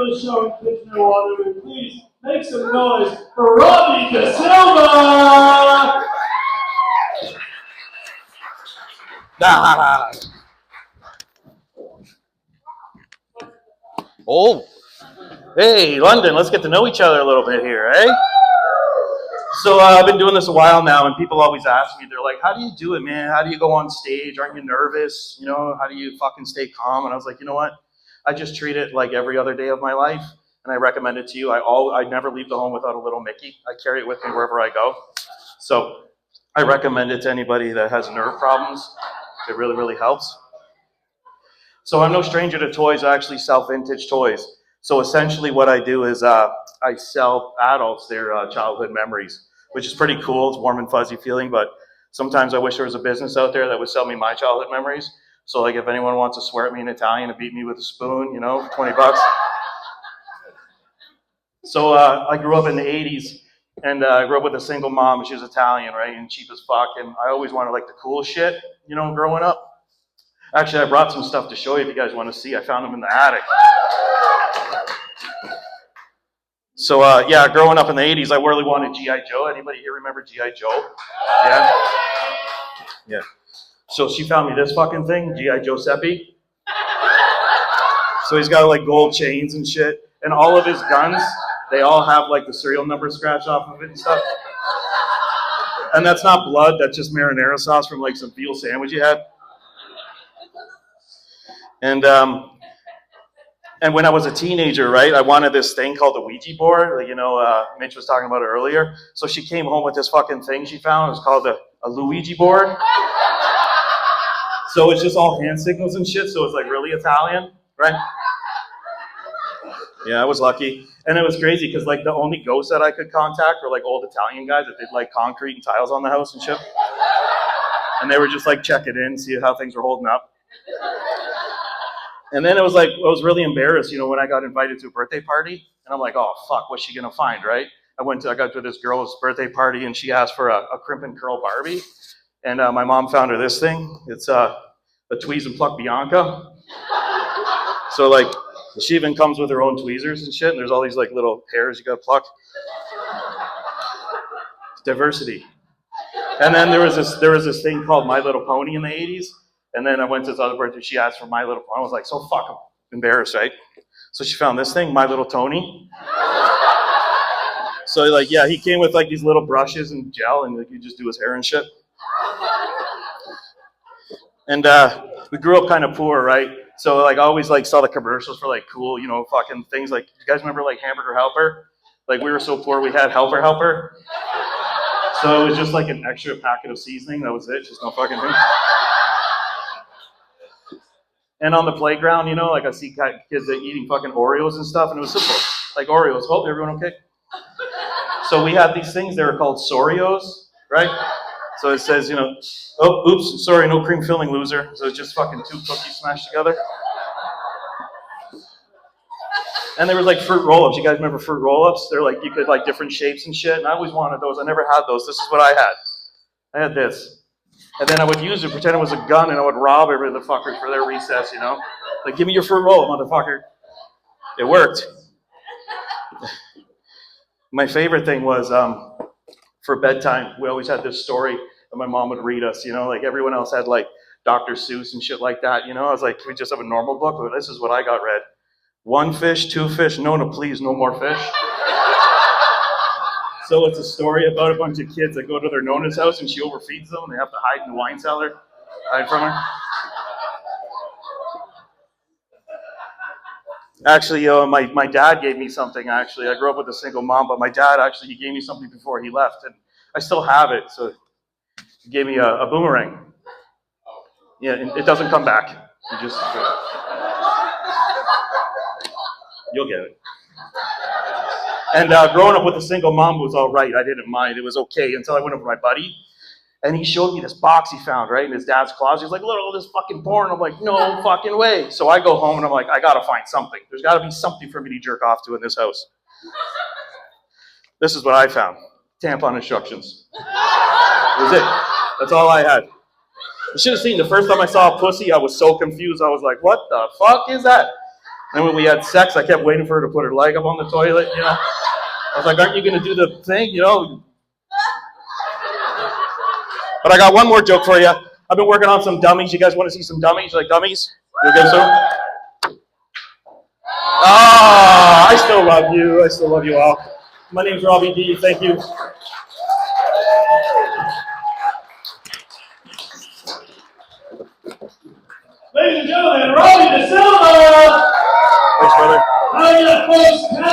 of the show in Kitchener-Waterloo, please make some noise for Robbie Da Silva! Oh, hey, London, let's get to know each other a little bit here, eh? So I've been doing this a while now, and people always ask me, they're like, how do you do it, man? How do you go on stage? Aren't you nervous? You know, how do you fucking stay calm? And I was like, you know what? I just treat it like every other day of my life, and I recommend it to you. I never leave the home without a little Mickey. I carry it with me wherever I go. So I recommend it to anybody that has nerve problems. It really, really helps. So I'm no stranger to toys. I actually sell vintage toys. So essentially what I do is I sell adults their childhood memories, which is pretty cool. It's warm and fuzzy feeling, but sometimes I wish there was a business out there that would sell me my childhood memories. So like if anyone wants to swear at me in Italian and beat me with a spoon, you know, for 20 bucks. So I grew up in the 80s, and I grew up with a single mom. She was Italian, right, and cheap as fuck, and I always wanted like the cool shit, you know, growing up. Actually, I brought some stuff to show you if you guys want to see. I found them in the attic. So, yeah, growing up in the 80s, I really wanted G.I. Joe. Anybody here remember G.I. Joe? Yeah? Yeah. So she found me this fucking thing, G.I. Giuseppe. So he's got like gold chains and shit. And all of his guns, they all have like the serial number scratched off of it and stuff. And that's not blood, that's just marinara sauce from like some veal sandwich you had. And when I was a teenager, right, I wanted this thing called the Ouija board. Like, you know, Mitch was talking about it earlier. So she came home with this fucking thing she found. It was called a Luigi board. So it's just all hand signals and shit. So it's like really Italian, right? Yeah, I was lucky. And it was crazy because like the only ghosts that I could contact were like old Italian guys that did like concrete and tiles on the house and shit. And they were just like checking in, see how things were holding up. And then it was like, I was really embarrassed, you know, when I got invited to a birthday party. And I'm like, oh, fuck, what's she going to find, right? I got to this girl's birthday party, and she asked for a crimp and curl Barbie. And my mom found her this thing. It's a tweeze and pluck Bianca. So, like, she even comes with her own tweezers and shit. And there's all these, like, little hairs you got to pluck. Diversity. And then there was this thing called My Little Pony in the 80s. And then I went to this other birthday. She asked for My Little Pony. I was like, so fucking embarrassed, right? So she found this thing, My Little Tony. So like, yeah, he came with like these little brushes and gel, and like you just do his hair and shit. And we grew up kind of poor, right? So like I always like saw the commercials for like cool, you know, fucking things. Like, you guys remember like Hamburger Helper? Like we were so poor we had Helper. So it was just like an extra packet of seasoning. That was it. Just no fucking thing. And on the playground, you know, like I see kids eating fucking Oreos and stuff, and it was simple. Like Oreos. Oh, everyone okay? So we had these things, they were called Sorios, right? So it says, you know, oh, oops, sorry, no cream filling, loser. So it's just fucking two cookies smashed together. And there was like fruit roll-ups. You guys remember fruit roll-ups? They're like, you could like different shapes and shit, and I always wanted those. I never had those. This is what I had. I had this. And then I would use it, pretend it was a gun, and I would rob every the fuckers for their recess, you know? Like, give me your fruit roll, motherfucker. It worked. My favorite thing was, for bedtime, we always had this story that my mom would read us, you know? Like, everyone else had, like, Dr. Seuss and shit like that, you know? I was like, can we just have a normal book? But this is what I got read. 1 fish, 2 fish, no, please, no more fish. So it's a story about a bunch of kids that go to their Nona's house and she overfeeds them. They have to hide in the wine cellar, hide from her. Actually, my dad gave me something, actually. I grew up with a single mom, but my dad, actually, he gave me something before he left, and I still have it. So he gave me a boomerang. Yeah, it doesn't come back. You just, you'll get it. And growing up with a single mom was all right. I didn't mind. It was okay until I went over to my buddy. And he showed me this box he found, right, in his dad's closet. He's like, look at all this fucking porn. I'm like, no fucking way. So I go home and I'm like, I got to find something. There's got to be something for me to jerk off to in this house. This is what I found. Tampon instructions. That was it. That's all I had. You should have seen the first time I saw a pussy, I was so confused. I was like, what the fuck is that? And when we had sex, I kept waiting for her to put her leg up on the toilet, you know. I was like, aren't you going to do the thing, you know? But I got one more joke for you. I've been working on some dummies. You guys want to see some dummies? You like dummies? You'll get some? Ah, I still love you. I still love you all. My name's Robbie D. Thank you. Ladies and gentlemen, Robbie DeSilva!